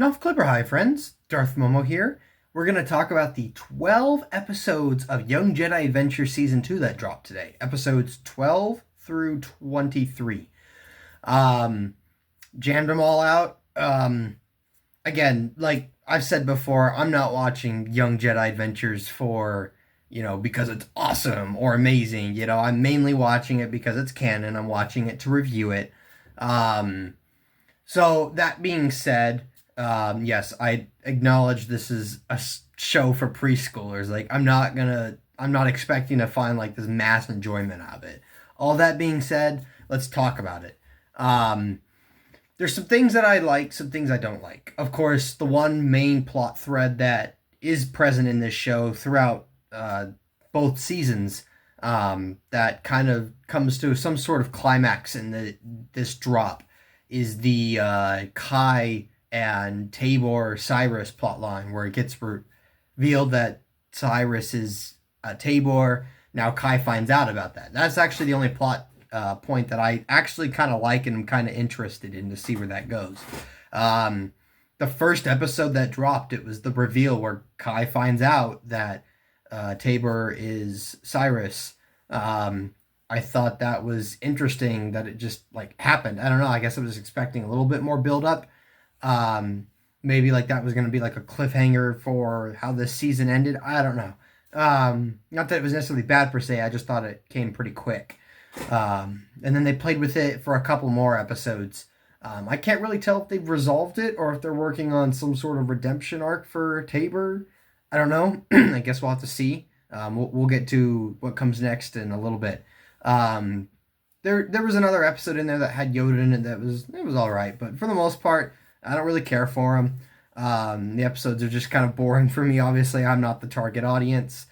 Enough Clipper High, friends. Darth Momo here. We're going to talk about the 12 episodes of Young Jedi Adventures Season 2 that dropped today. Episodes 12 through 23. Um, Jammed them all out. Again, like I've said before, I'm not watching Young Jedi Adventures for, because it's awesome or amazing. I'm mainly watching it because it's canon. I'm watching it to review it. Um, so that being said, yes, I acknowledge this is a show for preschoolers. Like, I'm not expecting to find like this mass enjoyment out of it. All that being said, let's talk about it. Um, there's some things that I like, some things I don't like. Of course, the one main plot thread that is present in this show throughout both seasons, that kind of comes to some sort of climax in this drop is the Kai and Tabor Cyrus plotline, where it gets revealed that Cyrus is Tabor. Now Kai finds out about that. That's actually the only plot point that I actually kind of like and I'm kind of interested in to see where that goes. The first episode that dropped, it was the reveal where Kai finds out that Tabor is Cyrus. I thought that was interesting that it just like happened. I don't know. I guess I was expecting a little bit more build up. Maybe like that was going to be like a cliffhanger for how this season ended. I don't know. Not that it was necessarily bad per se. I just thought it came pretty quick. And then they played with it for a couple more episodes. I can't really tell if they've resolved it or if they're working on some sort of redemption arc for Tabor. I don't know. I guess we'll have to see. We'll get to what comes next in a little bit. Um, there was another episode in there that had Yoda in it that was all right, but for the most part, I don't really care for them. The episodes are just kind of boring for me. Obviously, I'm not the target audience.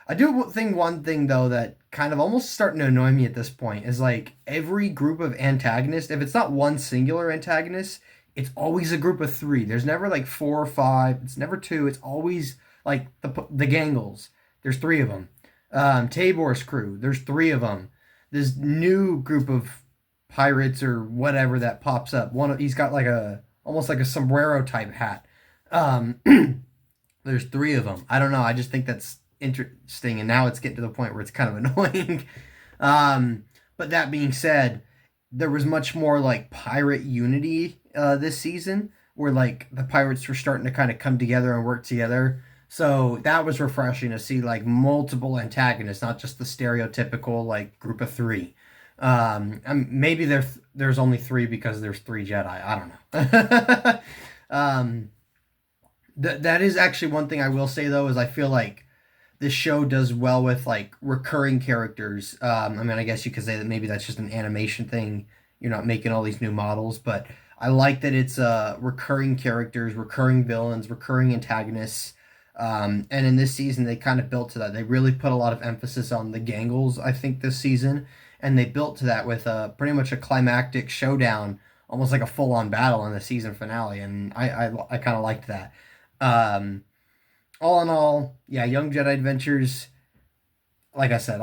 I do think one thing though that kind of almost starting to annoy me at this point is like every group of antagonists. If it's not one singular antagonist, it's always a group of three. There's never like four or five. It's never two. It's always like the Gangles. There's three of them. Tabor's crew. There's three of them. This new group of pirates or whatever that pops up. He's got like a almost like a sombrero type hat. Um, there's three of them. I don't know. I just think that's interesting, and now it's getting to the point where it's kind of annoying. But that being said, there was much more like pirate unity this season, where like the pirates were starting to kind of come together and work together. So that was refreshing to see like multiple antagonists, not just the stereotypical like group of three. Maybe there's only three because there's three Jedi. I don't know. That is actually one thing I will say though is I feel like this show does well with like recurring characters. I mean, I guess you could say that maybe that's just an animation thing. You're not making all these new models, but I like that it's recurring characters, recurring villains, recurring antagonists. And in this season, they kind of built to that. They really put a lot of emphasis on the Gangles, I think, this season. And they built to that with pretty much a climactic showdown, almost like a full on battle in the season finale. And I kind of liked that. Um, all in all, yeah, Young Jedi Adventures, like I said,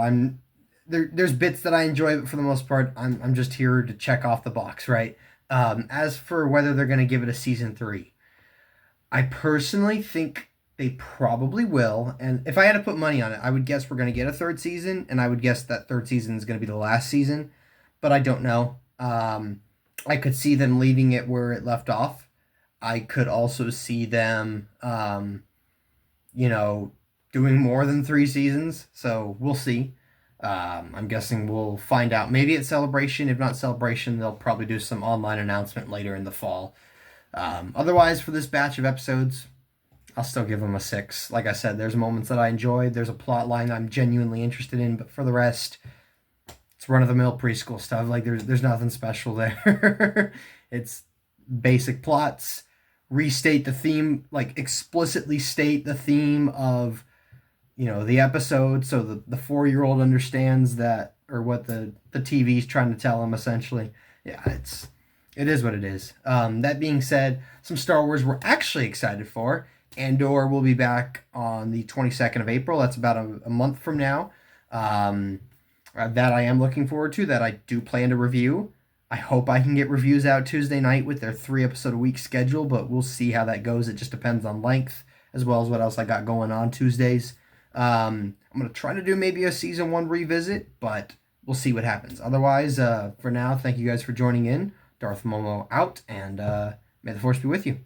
there's bits that I enjoy, but for the most part, I'm just here to check off the box, right? As for whether they're going to give it a season three, I personally think they probably will. And if I had to put money on it, I would guess we're going to get a third season, and I would guess that third season is going to be the last season, but I don't know. I could see them leaving it where it left off. I could also see them, doing more than three seasons, so we'll see. I'm guessing we'll find out. Maybe at Celebration. If not Celebration, they'll probably do some online announcement later in the fall. Otherwise, for this batch of episodes, I'll still give them a 6. Like I said, there's moments that I enjoyed. There's a plot line I'm genuinely interested in, but for the rest, it's run-of-the-mill preschool stuff. Like there's nothing special there. It's basic plots, restate the theme, like explicitly state the theme of the episode, so the 4-year-old understands that, or what the TV's trying to tell him essentially. Yeah, it is what it is. That being said, some Star Wars we're actually excited for. Andor will be back on the 22nd of April. That's about a month from now. That I am looking forward to, that I do plan to review. I hope I can get reviews out Tuesday night with their 3-episode-a-week schedule, but we'll see how that goes. It just depends on length as well as what else I got going on Tuesdays. I'm going to try to do maybe a season 1 revisit, but we'll see what happens. Otherwise, for now, thank you guys for joining in. Darth Momo out, and may the Force be with you.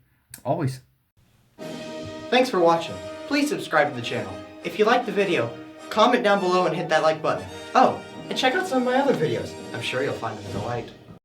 Always. Thanks for watching. Please subscribe to the channel. If you liked the video, comment down below and hit that like button. Oh, and check out some of my other videos. I'm sure you'll find them in the light.